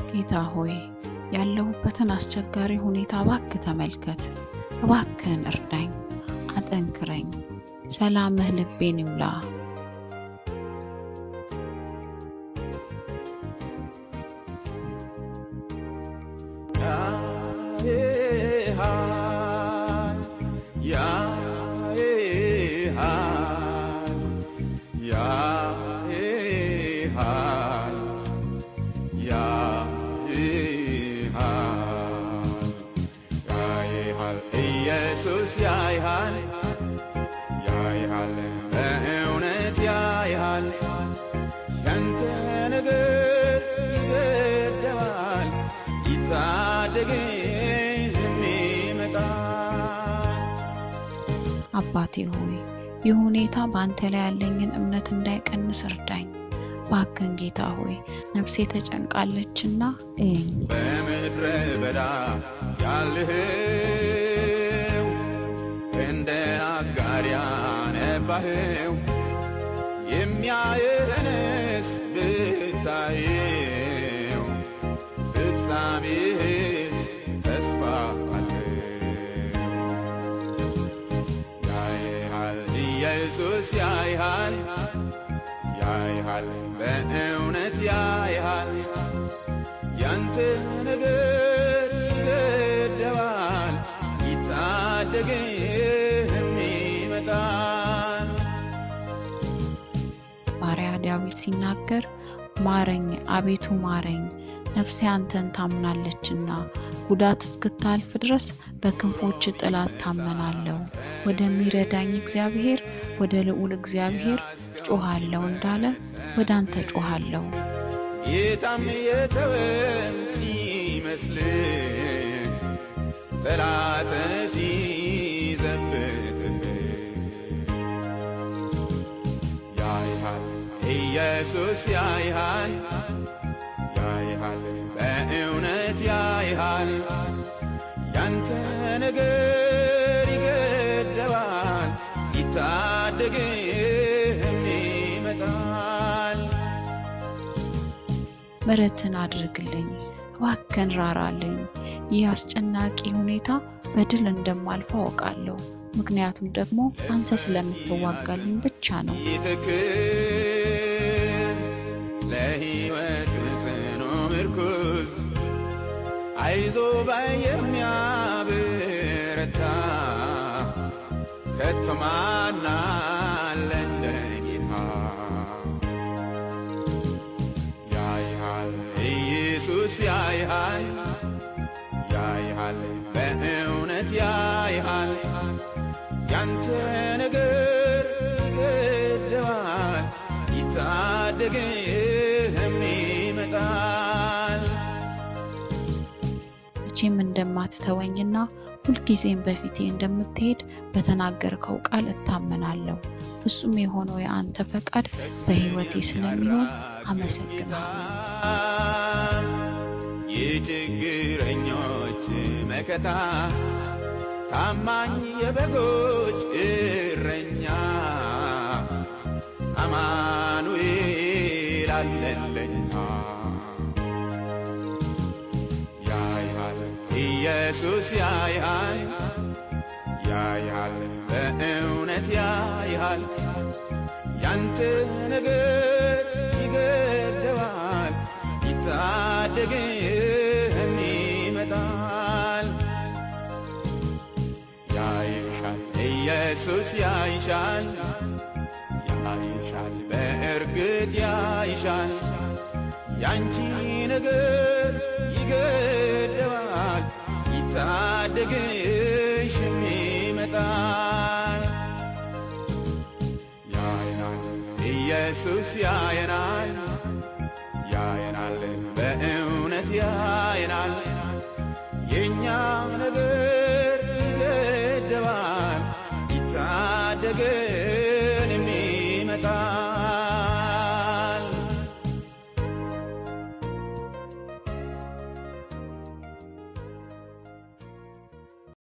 ጌታ ሆይ ያለሁበትን አስቸጋሪ ሁኔታ እባክህ ተመልከት። እባክህን እርዳኝ፣ አጠንክረኝ። ሰላምህ ልቤን ይሙላ። ኢየሱስ ያይሃል በእውነት ያይሃል ያንተ ነገር ይገደዋል ይታደግህ ይመጣል። አባቴ ሆይ ይህ ሁኔታ በአንተ ላይ ያለኝን እምነት እንዳይቀንስ እርዳኝ። እባክህን ጌታ ሆይ ነፍሴ ተጨንቃለችና በምድረ በዳ ያለኸው እንደ አጋር ያነባኸው የሚያየንስ ብታየው ፍጻሜህስ ተስፋ አለው። ያይሃል ኢየሱስ ያይሃል በእውነት ያይሃል ያንተ ነገር ይገደዋል ይታደግህም ይመጣል። ባሪያ ዳዊት ሲናገር ማረኝ አቤቱ ማረኝ፣ ነፍሴ አንተን ታምናለችና ጉዳት እስክታልፍ ድረስ በክንፎች ጥላ ታመናለሁ። ወደሚረዳኝ እግዚአብሔር ወደ ልዑል እግዚአብሔር ጮሃለሁ እንዳለ ወደ አንተ ጮሃለሁ። ጌታም የተወን ሲመስል ጠላት ሲዘብትህ ያይሃል ኢየሱስ ያይሃል በእውነት ያይሃል ያንተ ነገር ይገደዋል ይታደግህም ይመጣል። ምሕረትን አድርግልኝ እባክህን ራራልኝ። ይህ አስጨናቂ ሁኔታ በድል እንደማልፈው አውቃለሁ፣ ምክንያቱም ደግሞ አንተ ስለምትዋጋልኝ ብቻ ነው። ለሕይወት ጽኑ ምርኩዝ አይዞ ባይ የሚያበረታ ከቶ ማን አለ እንደ ጌታ? ያይሃል ኢየሱስ ያይሃል በእውነት ያይሃል ያንተ ነገር ይገደዋል ይታደግህም ይመጣል። መቼም እንደማትተወኝና ሁልጊዜም በፊቴ እንደምትሄድ በተናገርከው ቃል እታመናለሁ። ፍጹም የሆነው የአንተ ፈቃድ በሕይወቴ ስለሚሆን አመሰግናለሁ። የችግረኞች መከታ ታማኝ የበጎች እረኛ አማኑኤል አለልኝታ ያይሃል ኢየሱስ ያይሃል በእውነት ያይሃል ያንተ ነገር ይገደዋል ይታደግህም ይመጣል። ያይሻል ኢየሱስ ያይሻል በእርግጥ ያይሻል ያንቺ ነገር ይገደዋል ይታደግሽም ይመጣል። ያየናል ኢየሱስ ያየናል በእውነት ያየናል የኛ ነገር ይገደዋል ይታደግ